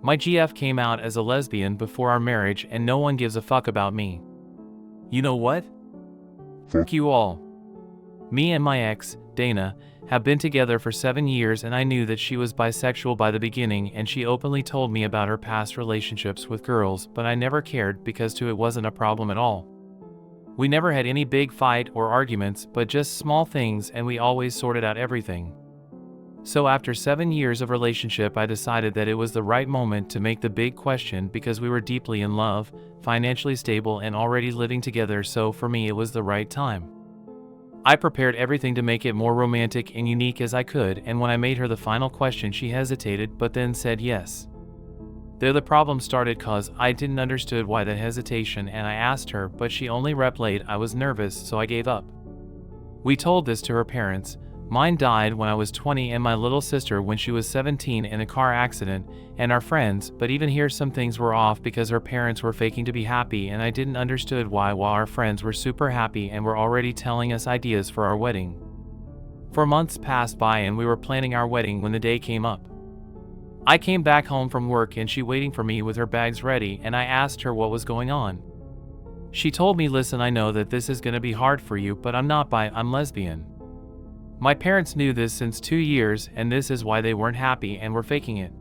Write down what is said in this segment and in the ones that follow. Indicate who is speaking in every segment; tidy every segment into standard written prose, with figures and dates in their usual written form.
Speaker 1: My GF came out as a lesbian before our marriage and no one gives a fuck about me. You know what? Fuck you all. Me and my ex, Dana, have been together for 7 years and I knew that she was bisexual by the beginning and she openly told me about her past relationships with girls, but I never cared because it wasn't a problem at all. We never had any big fight or arguments, but just small things, and we always sorted out everything. So after 7 years of relationship, I decided that it was the right moment to make the big question because we were deeply in love, financially stable and already living together, so for me it was the right time. I prepared everything to make it more romantic and unique as I could, and when I made her the final question she hesitated but then said yes. There the problem started cause I didn't understood why that hesitation, and I asked her but she only replied I was nervous, so I gave up. We told this to her parents. Mine died when I was 20 and my little sister when she was 17 in a car accident, and our friends, but even here some things were off because her parents were faking to be happy and I didn't understood why while our friends were super happy and were already telling us ideas for our wedding. 4 months passed by and we were planning our wedding when the day came up. I came back home from work and she waiting for me with her bags ready, and I asked her what was going on. She told me, listen, I know that this is gonna be hard for you, but I'm not bi, I'm lesbian. My parents knew this since 2 years and this is why they weren't happy and were faking it.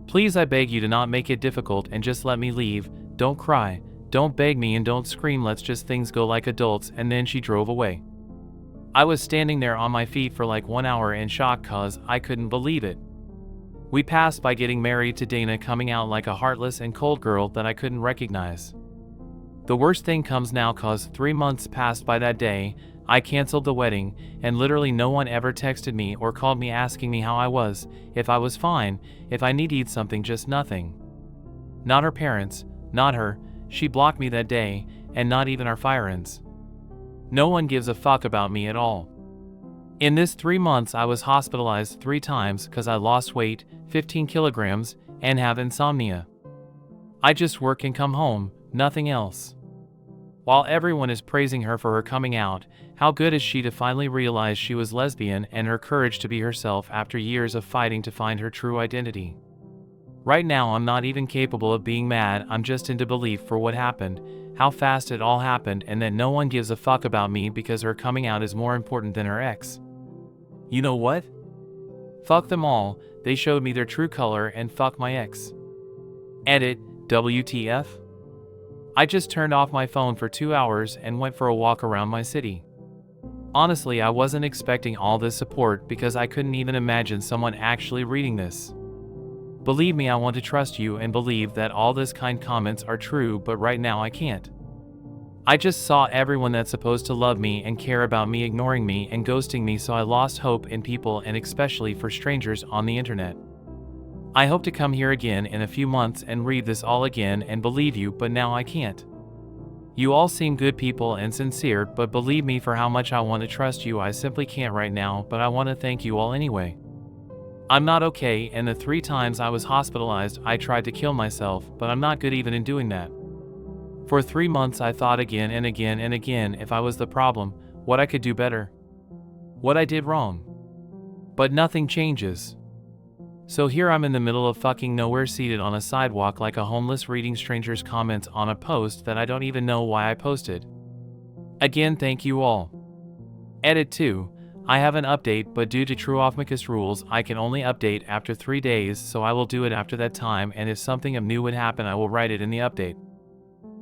Speaker 1: Please, I beg you to not make it difficult and just let me leave. Don't cry, don't beg me and don't scream, let's just things go like adults. And then she drove away. I was standing there on my feet for like 1 hour in shock cause I couldn't believe it. We passed by getting married to Dana coming out like a heartless and cold girl that I couldn't recognize. The worst thing comes now cause 3 months passed by that day. I canceled the wedding, and literally no one ever texted me or called me asking me how I was, if I was fine, if I needed something, just nothing. Not her parents, not her, she blocked me that day, and not even our friends. No one gives a fuck about me at all. In this 3 months I was hospitalized 3 times cause I lost weight, 15 kilograms, and have insomnia. I just work and come home, nothing else. While everyone is praising her for her coming out, how good is she to finally realize she was lesbian and her courage to be herself after years of fighting to find her true identity. Right now I'm not even capable of being mad, I'm just in disbelief for what happened, how fast it all happened, and that no one gives a fuck about me because her coming out is more important than her ex. You know what? Fuck them all, they showed me their true color, and fuck my ex. Edit, WTF? I just turned off my phone for 2 hours and went for a walk around my city. Honestly, I wasn't expecting all this support because I couldn't even imagine someone actually reading this. Believe me, I want to trust you and believe that all this kind comments are true, but right now I can't. I just saw everyone that's supposed to love me and care about me ignoring me and ghosting me, so I lost hope in people, and especially for strangers on the internet. I hope to come here again in a few months and read this all again and believe you, but now I can't. You all seem good people and sincere, but believe me, for how much I want to trust you, I simply can't right now, but I want to thank you all anyway. I'm not okay, and the 3 times I was hospitalized, I tried to kill myself, but I'm not good even in doing that. For 3 months I thought again and again and again if I was the problem, what I could do better, what I did wrong. But nothing changes. So here I'm in the middle of fucking nowhere, seated on a sidewalk like a homeless, reading strangers' comments on a post that I don't even know why I posted. Again, thank you all. Edit 2. I have an update, but due to True Amicus rules, I can only update after 3 days, so I will do it after that time, and if something new would happen, I will write it in the update.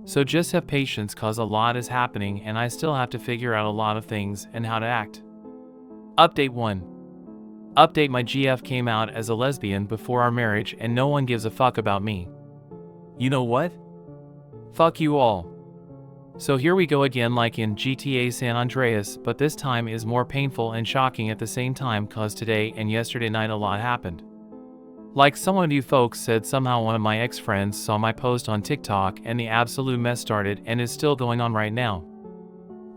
Speaker 1: So just have patience cause a lot is happening and I still have to figure out a lot of things and how to act. Update 1. Update: my GF came out as a lesbian before our marriage and no one gives a fuck about me. You know what? Fuck you all. So here we go again like in GTA San Andreas, but this time is more painful and shocking at the same time cause today and yesterday night a lot happened. Like some of you folks said, somehow one of my ex-friends saw my post on TikTok and the absolute mess started and is still going on right now.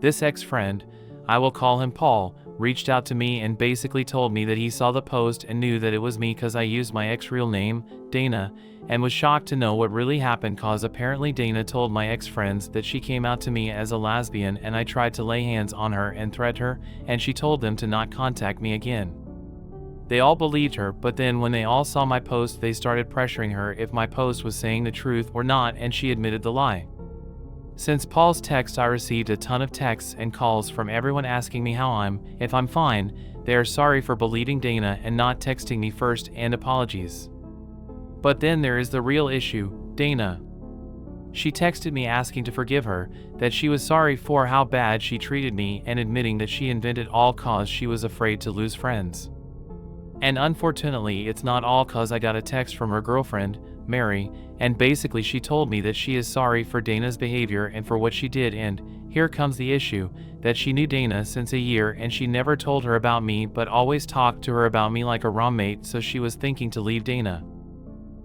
Speaker 1: This ex-friend, I will call him Paul, reached out to me and basically told me that he saw the post and knew that it was me cause I used my ex real name, Dana, and was shocked to know what really happened cause apparently Dana told my ex-friends that she came out to me as a lesbian and I tried to lay hands on her and threat her, and she told them to not contact me again. They all believed her, but then when they all saw my post, they started pressuring her if my post was saying the truth or not, and she admitted the lie. Since Paul's text, I received a ton of texts and calls from everyone asking me if I'm fine. They are sorry for believing Dana and not texting me first, and apologies. But then there is the real issue, Dana. She texted me asking to forgive her, that she was sorry for how bad she treated me, and admitting that she invented all cause she was afraid to lose friends. And unfortunately, it's not all cause I got a text from her girlfriend, Mary, and basically she told me that she is sorry for Dana's behavior and for what she did, and here comes the issue, that she knew Dana since a year and she never told her about me but always talked to her about me like a roommate, so she was thinking to leave Dana.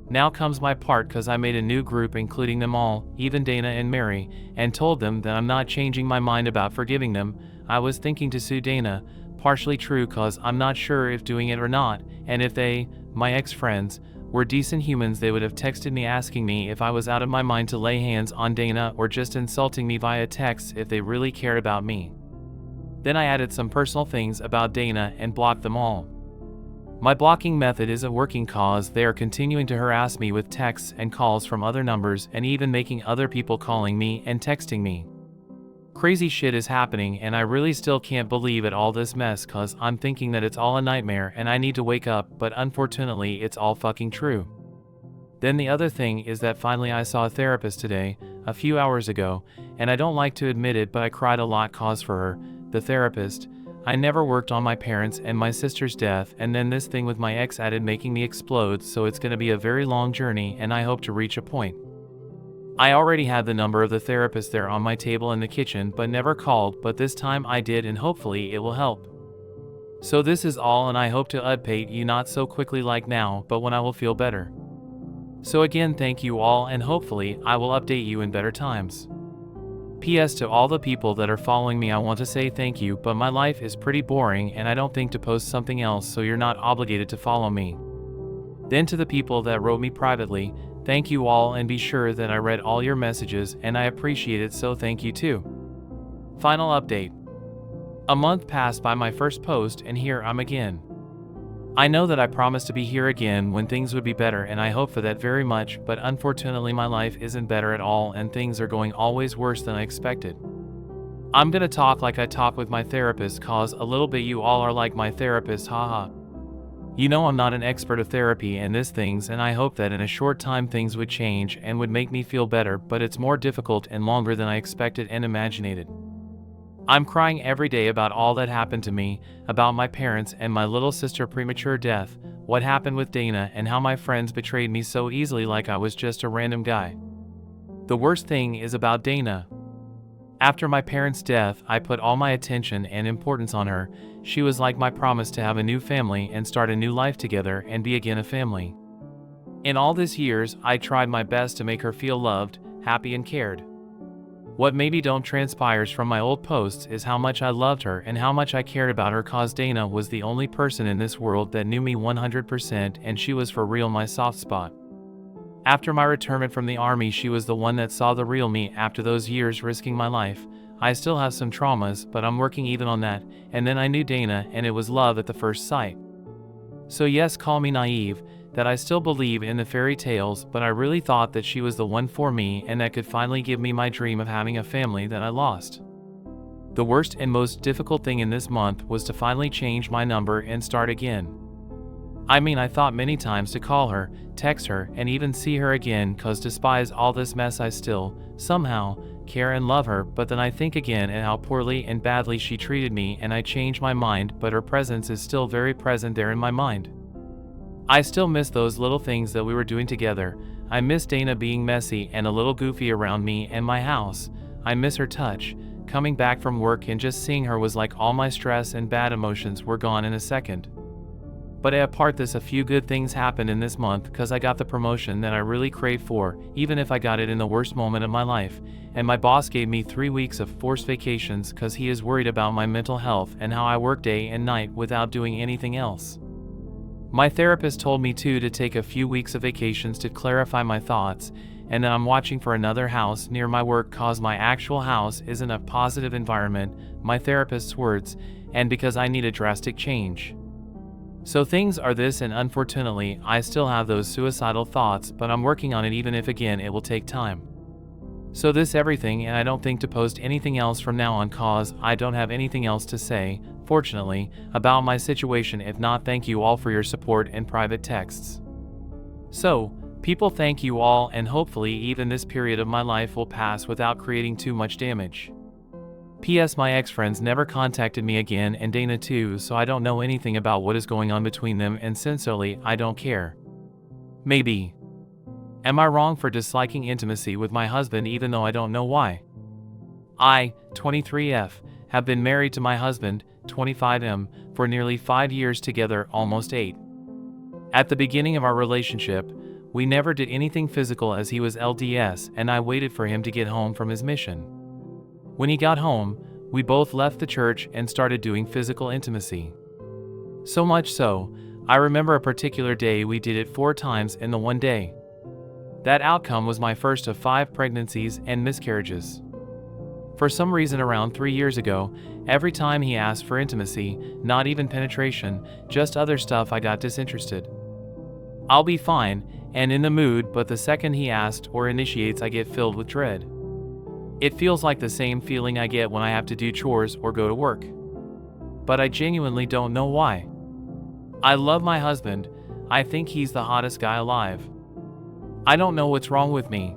Speaker 1: Now comes my part, cause I made a new group including them all, even Dana and Mary, and told them that I'm not changing my mind about forgiving them. I was thinking to sue Dana, partially true cause I'm not sure if doing it or not, and if they, my ex-friends, were decent humans, they would have texted me asking me if I was out of my mind to lay hands on Dana, or just insulting me via text if they really cared about me. Then I added some personal things about Dana and blocked them all. My blocking method isn't working cause they are continuing to harass me with texts and calls from other numbers, and even making other people calling me and texting me. Crazy shit is happening, and I really still can't believe it, all this mess, cause I'm thinking that it's all a nightmare and I need to wake up, but unfortunately it's all fucking true. Then the other thing is that finally I saw a therapist today, a few hours ago, and I don't like to admit it, but I cried a lot cause for her, the therapist. I never worked on my parents and my sister's death, and then this thing with my ex added, making me explode, so it's gonna be a very long journey, and I hope to reach a point. I already had the number of the therapist there on my table in the kitchen but never called, but this time I did, and hopefully it will help. So this is all, and I hope to update you not so quickly like now, but when I will feel better. So again, thank you all, and hopefully I will update you in better times. P.S. to all the people that are following me, I want to say thank you, but my life is pretty boring and I don't think to post something else, so you're not obligated to follow me. Then to the people that wrote me privately, thank you all, and be sure that I read all your messages and I appreciate it, so thank you too. Final update. A month passed by my first post and here I'm again. I know that I promised to be here again when things would be better, and I hope for that very much, but unfortunately my life isn't better at all and things are going always worse than I expected. I'm gonna talk like I talk with my therapist, cause a little bit you all are like my therapist, haha. You know I'm not an expert of therapy and this things, and I hope that in a short time things would change and would make me feel better, but it's more difficult and longer than I expected and imaginated. I'm crying every day about all that happened to me, about my parents and my little sister premature death, what happened with Dana, and how my friends betrayed me so easily like I was just a random guy. The worst thing is about Dana. After my parents' death, I put all my attention and importance on her. She was like my promise to have a new family and start a new life together and be again a family. In all these years, I tried my best to make her feel loved, happy and cared. What maybe don't transpires from my old posts is how much I loved her and how much I cared about her, cause Dana was the only person in this world that knew me 100%, and she was for real my soft spot. After my retirement from the army, she was the one that saw the real me after those years risking my life. I still have some traumas, but I'm working even on that, and then I knew Dana and it was love at the first sight. So yes, call me naive, that I still believe in the fairy tales, but I really thought that she was the one for me and that could finally give me my dream of having a family that I lost. The worst and most difficult thing in this month was to finally change my number and start again. I mean, I thought many times to call her, text her, and even see her again, cause despite all this mess I still, somehow, care and love her, but then I think again at how poorly and badly she treated me and I change my mind, but her presence is still very present there in my mind. I still miss those little things that we were doing together. I miss Dana being messy and a little goofy around me and my house. I miss her touch. Coming back from work and just seeing her was like all my stress and bad emotions were gone in a second. But apart this, a few good things happened in this month, cause I got the promotion that I really craved for, even if I got it in the worst moment of my life, and my boss gave me 3 weeks of forced vacations cause he is worried about my mental health and how I work day and night without doing anything else. My therapist told me too to take a few weeks of vacations to clarify my thoughts, and that I'm watching for another house near my work cause my actual house isn't a positive environment, my therapist's words, and because I need a drastic change. So things are this, and unfortunately, I still have those suicidal thoughts, but I'm working on it, even if again it will take time. So this everything, and I don't think to post anything else from now on, cause I don't have anything else to say, fortunately, about my situation. If not, thank you all for your support and private texts. So, people, thank you all, and hopefully even this period of my life will pass without creating too much damage. P.S. My ex-friends never contacted me again, and Dana too, so I don't know anything about what is going on between them, and sincerely, I don't care. Maybe. Am I wrong for disliking intimacy with my husband even though I don't know why? I, 23F, have been married to my husband, 25M, for nearly 5 years, together almost 8. At the beginning of our relationship, we never did anything physical as he was LDS, and I waited for him to get home from his mission. When he got home, we both left the church and started doing physical intimacy. So much so, I remember a particular day we did it 4 times in the one day. That outcome was my first of 5 pregnancies and miscarriages. For some reason around 3 years ago, every time he asked for intimacy, not even penetration, just other stuff, I got disinterested. I'll be fine and in the mood, but the second he asked or initiates, I get filled with dread. It feels like the same feeling I get when I have to do chores or go to work. But I genuinely don't know why. I love my husband. I think he's the hottest guy alive. I don't know what's wrong with me.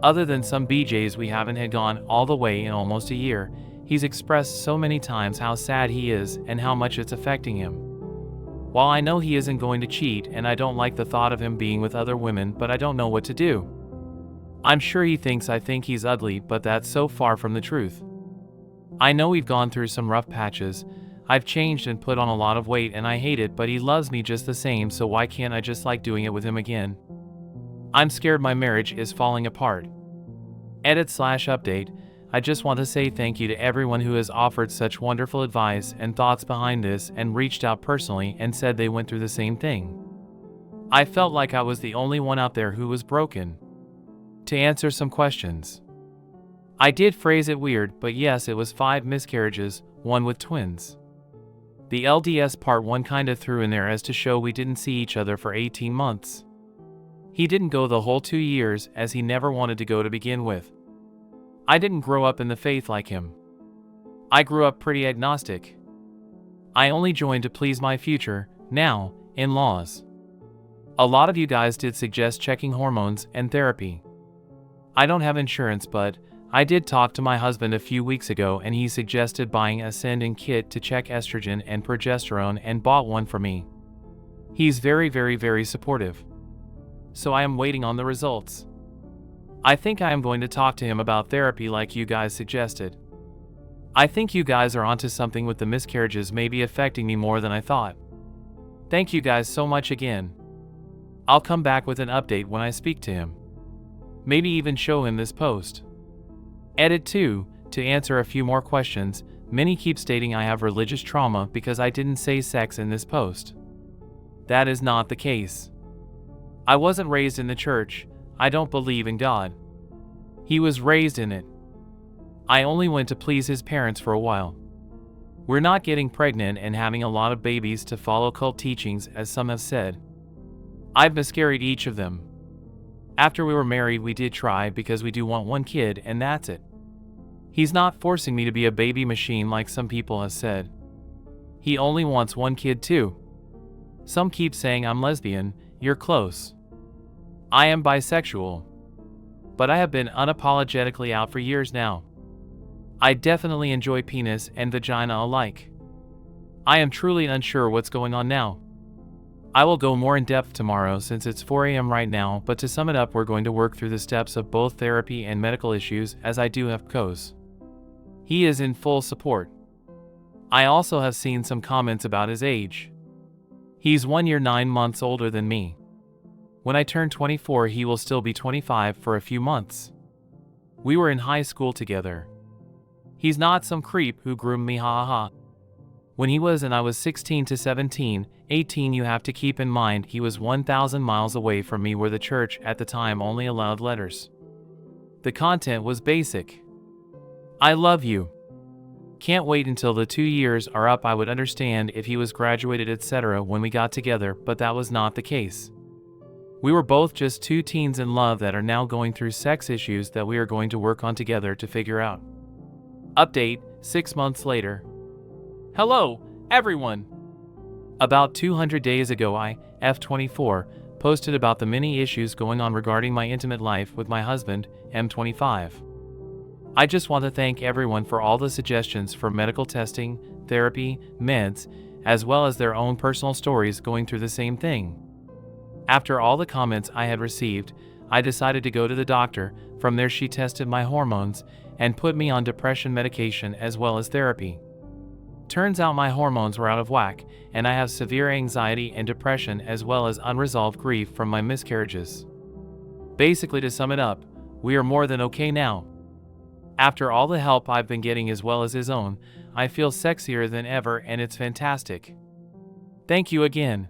Speaker 1: Other than some BJs we haven't had gone all the way in almost a year, he's expressed so many times how sad he is and how much it's affecting him. While I know he isn't going to cheat, and I don't like the thought of him being with other women, but I don't know what to do. I'm sure he thinks I think he's ugly, but that's so far from the truth. I know we've gone through some rough patches. I've changed and put on a lot of weight, and I hate it, but he loves me just the same, so why can't I just like doing it with him again? I'm scared my marriage is falling apart. Edit/update. I just want to say thank you to everyone who has offered such wonderful advice and thoughts behind this, and reached out personally and said they went through the same thing. I felt like I was the only one out there who was broken. To answer some questions. I did phrase it weird, but yes, it was 5 miscarriages, 1 with twins. The LDS part 1 kinda threw in there as to show we didn't see each other for 18 months. He didn't go the whole 2 years, as he never wanted to go to begin with. I didn't grow up in the faith like him. I grew up pretty agnostic. I only joined to please my future, now, in-laws. A lot of you guys did suggest checking hormones and therapy. I don't have insurance, but I did talk to my husband a few weeks ago, and he suggested buying a send-in kit to check estrogen and progesterone, and bought one for me. He's very supportive. So I am waiting on the results. I think I am going to talk to him about therapy like you guys suggested. I think you guys are onto something with the miscarriages maybe affecting me more than I thought. Thank you guys so much again. I'll come back with an update when I speak to him. Maybe even show him this post. Edit 2, to answer a few more questions, many keep stating I have religious trauma because I didn't say sex in this post. That is not the case. I wasn't raised in the church. I don't believe in God. He was raised in it. I only went to please his parents for a while. We're not getting pregnant and having a lot of babies to follow cult teachings, as some have said. I've miscarried each of them. After we were married, we did try, because we do want 1 kid, and that's it. He's not forcing me to be a baby machine like some people have said. He only wants 1 kid too. Some keep saying I'm lesbian. You're close. I am bisexual. But I have been unapologetically out for years now. I definitely enjoy penis and vagina alike. I am truly unsure what's going on now. I will go more in depth tomorrow since it's 4 a.m. right now, but to sum it up, we're going to work through the steps of both therapy and medical issues, as I do have PCOS. He is in full support. I also have seen some comments about his age. He's 1 year 9 months older than me. When I turn 24, he will still be 25 for a few months. We were in high school together. He's not some creep who groomed me, ha ha ha. When he was and I was 16 to 17, 18, you have to keep in mind he was 1,000 miles away from me, where the church at the time only allowed letters. The content was basic. I love you. Can't wait until the 2 years are up. I would understand if he was graduated etc. when we got together, but that was not the case. We were both just two teens in love that are now going through sex issues that we are going to work on together to figure out. Update, 6 months later. Hello, everyone! About 200 days ago I, F24, posted about the many issues going on regarding my intimate life with my husband, M25. I just want to thank everyone for all the suggestions for medical testing, therapy, meds, as well as their own personal stories going through the same thing. After all the comments I had received, I decided to go to the doctor. From there she tested my hormones and put me on depression medication as well as therapy. Turns out my hormones were out of whack, and I have severe anxiety and depression as well as unresolved grief from my miscarriages. Basically, to sum it up, we are more than okay now. After all the help I've been getting as well as his own, I feel sexier than ever and it's fantastic. Thank you again.